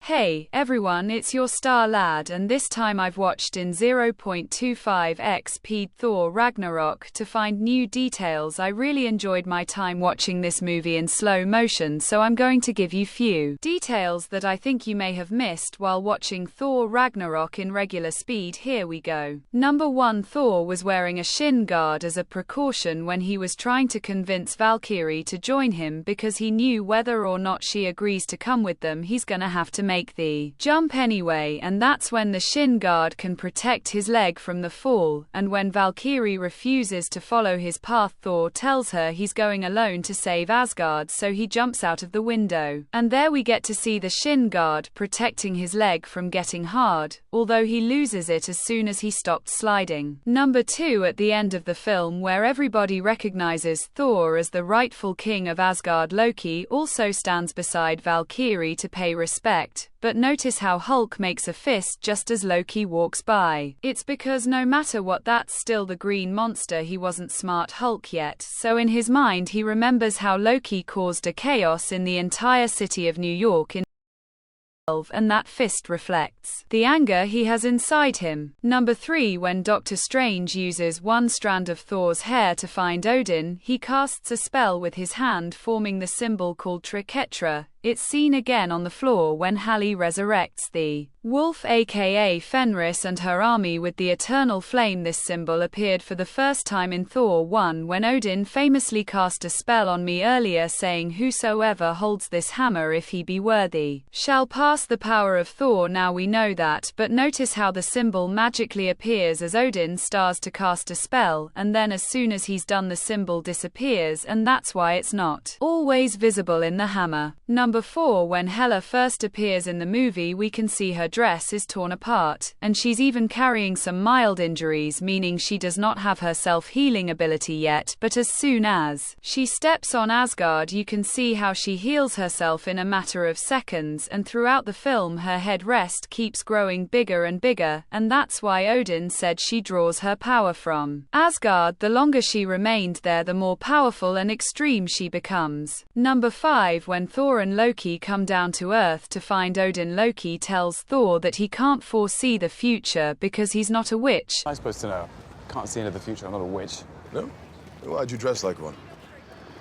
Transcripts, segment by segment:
Hey, everyone, it's your star lad, and this time I've watched in 0.25x speed Thor Ragnarok to find new details. I really enjoyed my time watching this movie in slow motion, so I'm going to give you few details that I think you may have missed while watching Thor Ragnarok in regular speed. Here we go. Number 1. Thor was wearing a shin guard as a precaution when he was trying to convince Valkyrie to join him, because he knew whether or not she agrees to come with them, he's gonna have to make the jump anyway, and that's when the shin guard can protect his leg from the fall. And when Valkyrie refuses to follow his path, Thor tells her he's going alone to save Asgard, so he jumps out of the window. And there we get to see the shin guard protecting his leg from getting hard, although he loses it as soon as he stopped sliding. Number 2. At the end of the film, where everybody recognizes Thor as the rightful king of Asgard, Loki also stands beside Valkyrie to pay respect. But notice how Hulk makes a fist just as Loki walks by. It's because no matter what, that's still the green monster. He wasn't smart Hulk yet, so in his mind he remembers how Loki caused a chaos in the entire city of New York in and that fist reflects the anger he has inside him. Number 3. When Doctor Strange uses one strand of Thor's hair to find Odin, he casts a spell with his hand, forming the symbol called Triquetra. It's seen again on the floor when Hali resurrects the wolf aka Fenris and her army with the eternal flame. This symbol appeared for the first time in Thor 1 when Odin famously cast a spell on me earlier, saying, "Whosoever holds this hammer, if he be worthy, shall pass the power of Thor." Now we know that, but notice how the symbol magically appears as Odin starts to cast a spell, and then as soon as he's done the symbol disappears, and that's why it's not always visible in the hammer. Number 4. When Hela first appears in the movie, we can see her dress is torn apart, and she's even carrying some mild injuries, meaning she does not have her self-healing ability yet, but as soon as she steps on Asgard, you can see how she heals herself in a matter of seconds, and throughout the film her head rest keeps growing bigger and bigger, and that's why Odin said she draws her power from Asgard. The longer she remained there, the more powerful and extreme she becomes. Number 5. When Thor and Loki come down to Earth to find Odin, Loki tells Thor that he can't foresee the future because he's not a witch. I'm supposed to know. Can't see into the future, I'm not a witch. No? Why'd you dress like one?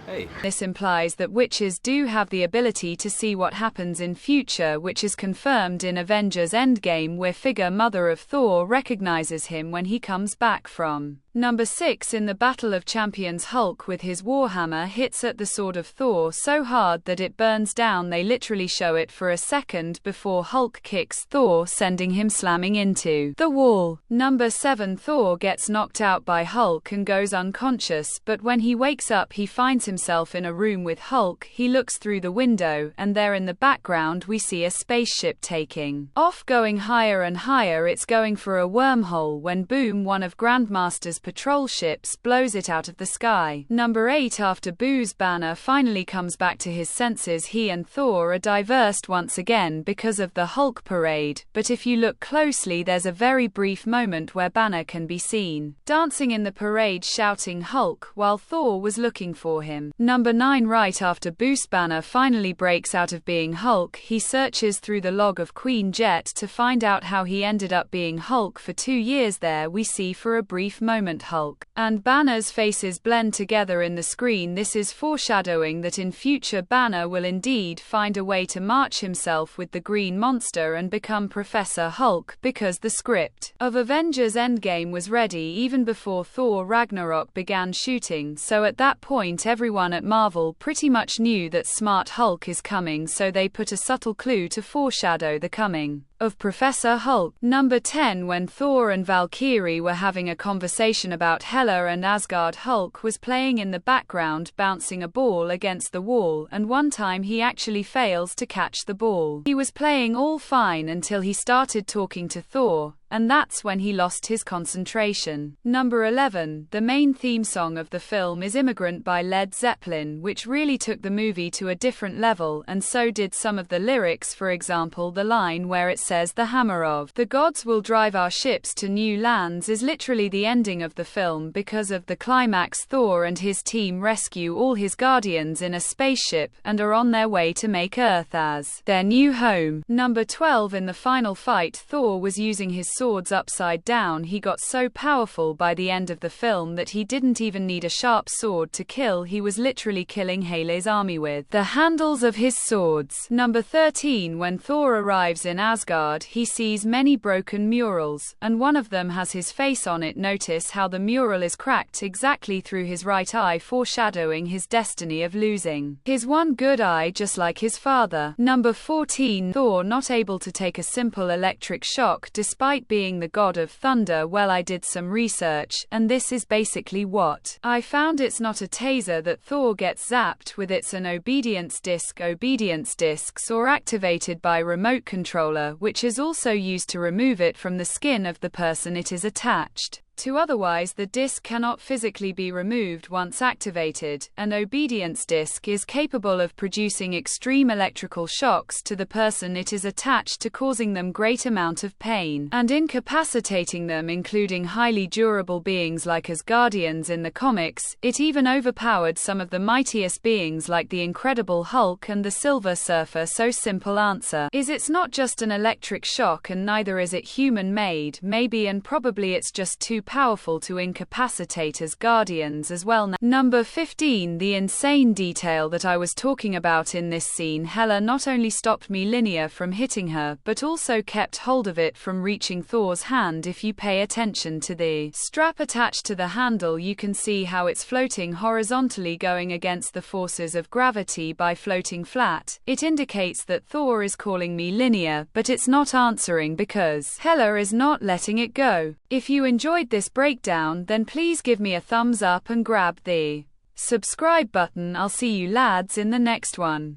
Hey. This implies that witches do have the ability to see what happens in future, which is confirmed in Avengers Endgame, where figure mother of Thor recognizes him when he comes back from Number 6. In the Battle of Champions, Hulk with his warhammer hits at the sword of Thor so hard that it burns down. They literally show it for a second before Hulk kicks Thor, sending him slamming into the wall. Number 7. Thor gets knocked out by Hulk and goes unconscious, but when he wakes up he finds himself in a room with Hulk. He looks through the window, and there in the background we see a spaceship taking off, going higher and higher. It's going for a wormhole when boom, one of Grandmaster's patrol ships blows it out of the sky. Number 8. After Bruce Banner finally comes back to his senses, he and Thor are diversed once again because of the Hulk parade, but if you look closely there's a very brief moment where Banner can be seen dancing in the parade shouting Hulk while Thor was looking for him. Number 9. Right after Bruce Banner finally breaks out of being Hulk, he searches through the log of Queen Jet to find out how he ended up being Hulk for 2 years. There we see for a brief moment Hulk and Banner's faces blend together in the screen. This is foreshadowing that in future Banner will indeed find a way to match himself with the green monster and become Professor Hulk, because the script of Avengers Endgame was ready even before Thor Ragnarok began shooting, so at that point everyone at Marvel pretty much knew that Smart Hulk is coming, so they put a subtle clue to foreshadow the coming of Professor Hulk. Number 10. When Thor and Valkyrie were having a conversation about Hela and Asgard, Hulk was playing in the background, bouncing a ball against the wall, and one time he actually fails to catch the ball. He was playing all fine until he started talking to Thor, and that's when he lost his concentration. Number 11. The main theme song of the film is Immigrant by Led Zeppelin, which really took the movie to a different level, and so did some of the lyrics. For example, the line where it says the hammer of the gods will drive our ships to new lands is literally the ending of the film. Because of the climax, Thor and his team rescue all his guardians in a spaceship, and are on their way to make Earth as their new home. Number 12. In the final fight, Thor was using his swords upside down. He got so powerful by the end of the film that he didn't even need a sharp sword to kill. He was literally killing Hele's army with the handles of his swords. Number 13. When Thor arrives in Asgard, he sees many broken murals, and one of them has his face on it. Notice how the mural is cracked exactly through his right eye, foreshadowing his destiny of losing his one good eye, just like his father. Number 14. Thor not able to take a simple electric shock despite being the god of thunder. Well, I did some research, and this is basically what I found. It's not a taser that Thor gets zapped with, it's an obedience disc. Obedience discs are activated by remote controller, which is also used to remove it from the skin of the person it is attached to. Otherwise, the disc cannot physically be removed once activated. An obedience disc is capable of producing extreme electrical shocks to the person it is attached to, causing them great amount of pain and incapacitating them, including highly durable beings like Asgardians in the comics. It even overpowered some of the mightiest beings like the Incredible Hulk and the Silver Surfer. So simple answer is it's not just an electric shock, and neither is it human-made. Maybe and probably it's just too powerful to incapacitate Asgardians as well. Number 15. The insane detail that I was talking about in this scene. Hela not only stopped Mjolnir from hitting her, but also kept hold of it from reaching Thor's hand. If you pay attention to the strap attached to the handle, you can see how it's floating horizontally, going against the forces of gravity by floating flat. It indicates that Thor is calling Mjolnir, but it's not answering because Hela is not letting it go. If you enjoyed this breakdown, then please give me a thumbs up and grab the subscribe button. I'll see you lads in the next one.